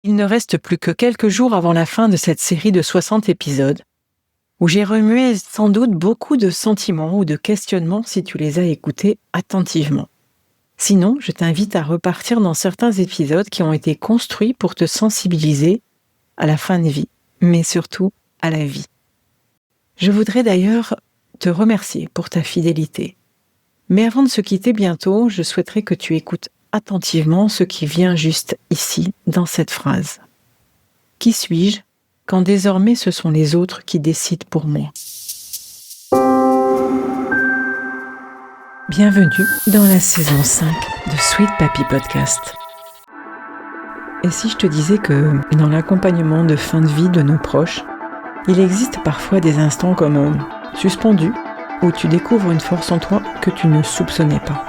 Il ne reste plus que quelques jours avant la fin de cette série de 60 épisodes, où j'ai remué sans doute beaucoup de sentiments ou de questionnements si tu les as écoutés attentivement. Sinon, je t'invite à repartir dans certains épisodes qui ont été construits pour te sensibiliser à la fin de vie, mais surtout à la vie. Je voudrais d'ailleurs te remercier pour ta fidélité. Mais avant de se quitter bientôt, je souhaiterais que tu écoutes attentivement ce qui vient juste ici, dans cette phrase. Qui suis-je quand désormais ce sont les autres qui décident pour moi? Bienvenue dans la saison 5 de Sweet Papy Podcast. Et si je te disais que dans l'accompagnement de fin de vie de nos proches, il existe parfois des instants comme suspendus, où tu découvres une force en toi que tu ne soupçonnais pas.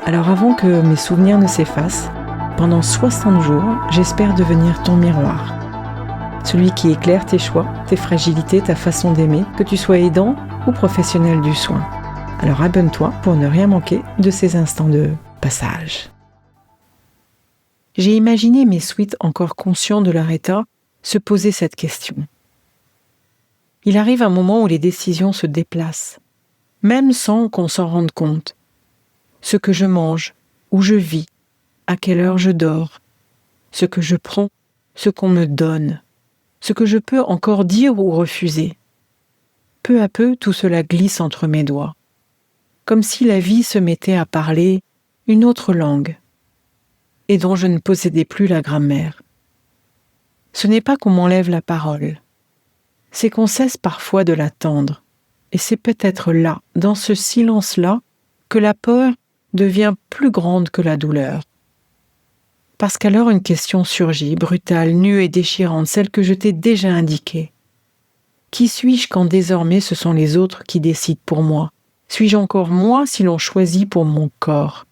Alors avant que mes souvenirs ne s'effacent, pendant 60 jours, j'espère devenir ton miroir. Celui qui éclaire tes choix, tes fragilités, ta façon d'aimer, que tu sois aidant ou professionnel du soin. Alors abonne-toi pour ne rien manquer de ces instants de passage. J'ai imaginé mes sweets encore conscients de leur état se poser cette question. Il arrive un moment où les décisions se déplacent, même sans qu'on s'en rende compte. Ce que je mange, où je vis, à quelle heure je dors, ce que je prends, ce qu'on me donne, ce que je peux encore dire ou refuser. Peu à peu, tout cela glisse entre mes doigts, comme si la vie se mettait à parler une autre langue, et dont je ne possédais plus la grammaire. Ce n'est pas qu'on m'enlève la parole, c'est qu'on cesse parfois de l'attendre, et c'est peut-être là, dans ce silence-là, que la peur devient plus grande que la douleur. Parce qu'alors une question surgit, brutale, nue et déchirante, celle que je t'ai déjà indiquée. Qui suis-je quand désormais ce sont les autres qui décident pour moi? Suis-je encore moi si l'on choisit pour mon corps?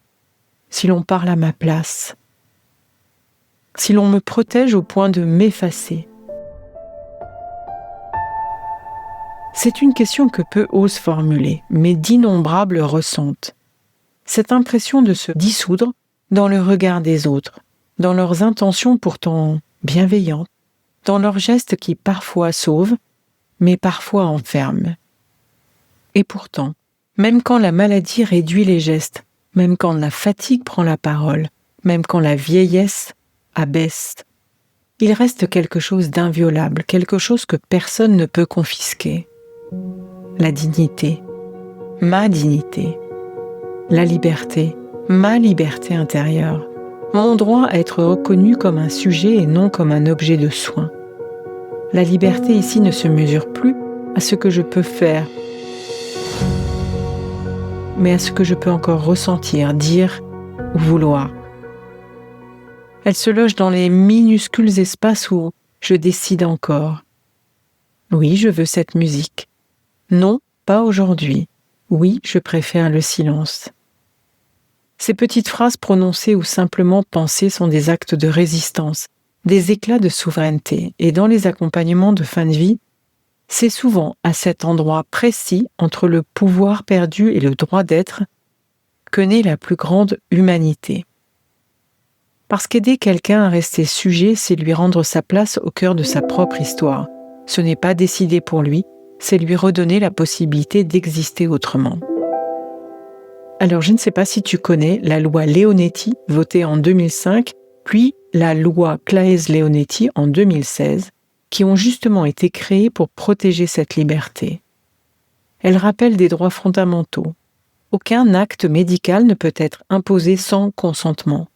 Si l'on parle à ma place? Si l'on me protège au point de m'effacer? C'est une question que peu osent formuler, mais d'innombrables ressentent. Cette impression de se dissoudre dans le regard des autres, dans leurs intentions pourtant bienveillantes, dans leurs gestes qui parfois sauvent, mais parfois enferment. Et pourtant, même quand la maladie réduit les gestes, même quand la fatigue prend la parole, même quand la vieillesse abaisse, il reste quelque chose d'inviolable, quelque chose que personne ne peut confisquer. La dignité, ma dignité, la liberté, ma liberté intérieure, mon droit à être reconnu comme un sujet et non comme un objet de soin. La liberté ici ne se mesure plus à ce que je peux faire, mais à ce que je peux encore ressentir, dire ou vouloir. Elle se loge dans les minuscules espaces où je décide encore. Oui, je veux cette musique. Non, pas aujourd'hui. Oui, je préfère le silence. Ces petites phrases prononcées ou simplement pensées sont des actes de résistance, des éclats de souveraineté. Et dans les accompagnements de fin de vie, c'est souvent à cet endroit précis entre le pouvoir perdu et le droit d'être que naît la plus grande humanité. Parce qu'aider quelqu'un à rester sujet, c'est lui rendre sa place au cœur de sa propre histoire. Ce n'est pas décider pour lui, c'est lui redonner la possibilité d'exister autrement. Alors, je ne sais pas si tu connais la loi Leonetti, votée en 2005, puis la loi Claeys-Leonetti en 2016, qui ont justement été créées pour protéger cette liberté. Elles rappellent des droits fondamentaux. Aucun acte médical ne peut être imposé sans consentement.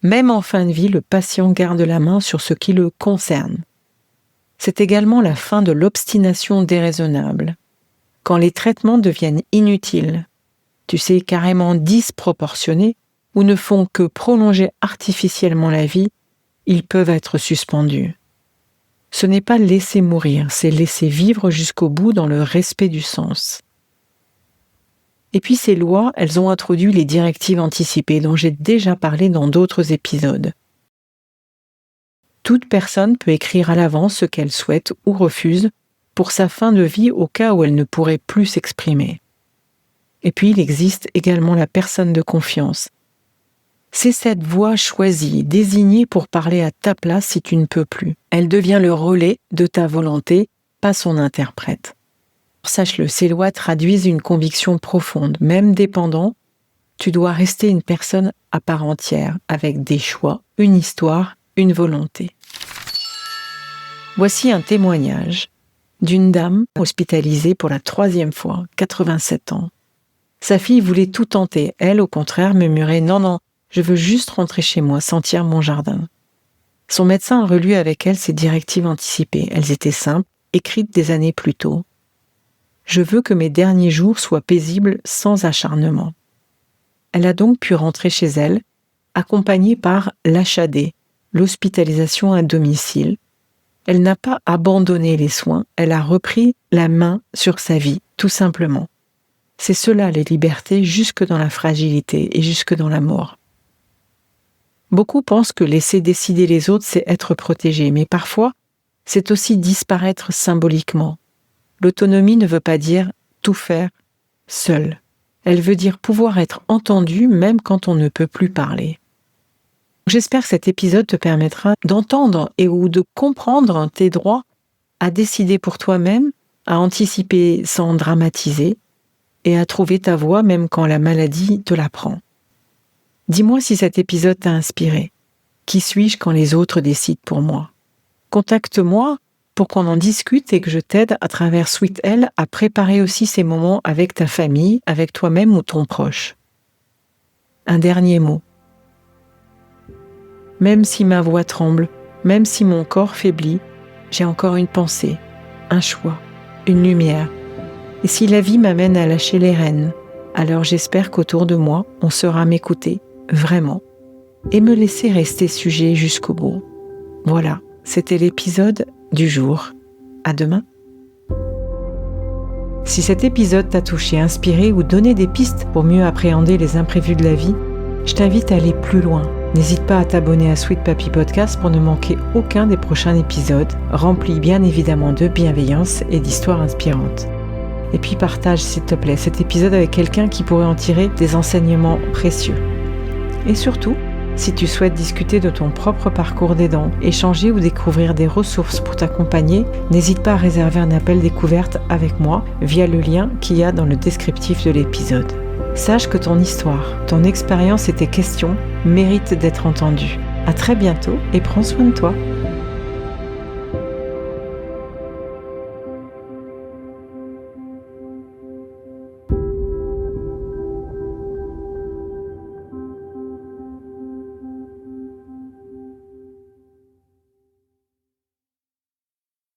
Même en fin de vie, le patient garde la main sur ce qui le concerne. C'est également la fin de l'obstination déraisonnable. Quand les traitements deviennent inutiles, tu sais, carrément disproportionnés, ou ne font que prolonger artificiellement la vie, ils peuvent être suspendus. Ce n'est pas laisser mourir, c'est laisser vivre jusqu'au bout dans le respect du sens. Et puis ces lois, elles ont introduit les directives anticipées dont j'ai déjà parlé dans d'autres épisodes. Toute personne peut écrire à l'avance ce qu'elle souhaite ou refuse pour sa fin de vie au cas où elle ne pourrait plus s'exprimer. Et puis il existe également la personne de confiance. C'est cette voix choisie, désignée pour parler à ta place si tu ne peux plus. Elle devient le relais de ta volonté, pas son interprète. Sache-le, ces lois traduisent une conviction profonde. Même dépendant, tu dois rester une personne à part entière, avec des choix, une histoire, une volonté. Voici un témoignage d'une dame hospitalisée pour la 3e fois, 87 ans. Sa fille voulait tout tenter. Elle, au contraire, murmurait « Non, je veux juste rentrer chez moi, sentir mon jardin. » Son médecin a relu avec elle ses directives anticipées. Elles étaient simples, écrites des années plus tôt. « Je veux que mes derniers jours soient paisibles sans acharnement. » Elle a donc pu rentrer chez elle, accompagnée par l'HAD, l'hospitalisation à domicile. Elle n'a pas abandonné les soins, elle a repris la main sur sa vie, tout simplement. C'est cela les libertés jusque dans la fragilité et jusque dans la mort. Beaucoup pensent que laisser décider les autres, c'est être protégé, mais parfois, c'est aussi disparaître symboliquement. L'autonomie ne veut pas dire tout faire seul. Elle veut dire pouvoir être entendu même quand on ne peut plus parler. J'espère que cet épisode te permettra d'entendre ou de comprendre tes droits à décider pour toi-même, à anticiper sans dramatiser et à trouver ta voie même quand la maladie te la prend. Dis-moi si cet épisode t'a inspiré. Qui suis-je quand les autres décident pour moi ? Contacte-moi pour qu'on en discute et que je t'aide à travers Sweet Heal à préparer aussi ces moments avec ta famille, avec toi-même ou ton proche. Un dernier mot. Même si ma voix tremble, même si mon corps faiblit, j'ai encore une pensée, un choix, une lumière. Et si la vie m'amène à lâcher les rênes, alors j'espère qu'autour de moi, on saura m'écouter, vraiment, et me laisser rester sujet jusqu'au bout. Voilà, c'était l'épisode du jour. À demain. Si cet épisode t'a touché, inspiré ou donné des pistes pour mieux appréhender les imprévus de la vie, je t'invite à aller plus loin. N'hésite pas à t'abonner à Sweet Papy Podcast pour ne manquer aucun des prochains épisodes, remplis bien évidemment de bienveillance et d'histoires inspirantes. Et puis partage s'il te plaît cet épisode avec quelqu'un qui pourrait en tirer des enseignements précieux. Et surtout, si tu souhaites discuter de ton propre parcours d'aidant, échanger ou découvrir des ressources pour t'accompagner, n'hésite pas à réserver un appel découverte avec moi via le lien qu'il y a dans le descriptif de l'épisode. Sache que ton histoire, ton expérience et tes questions méritent d'être entendues. À très bientôt et prends soin de toi.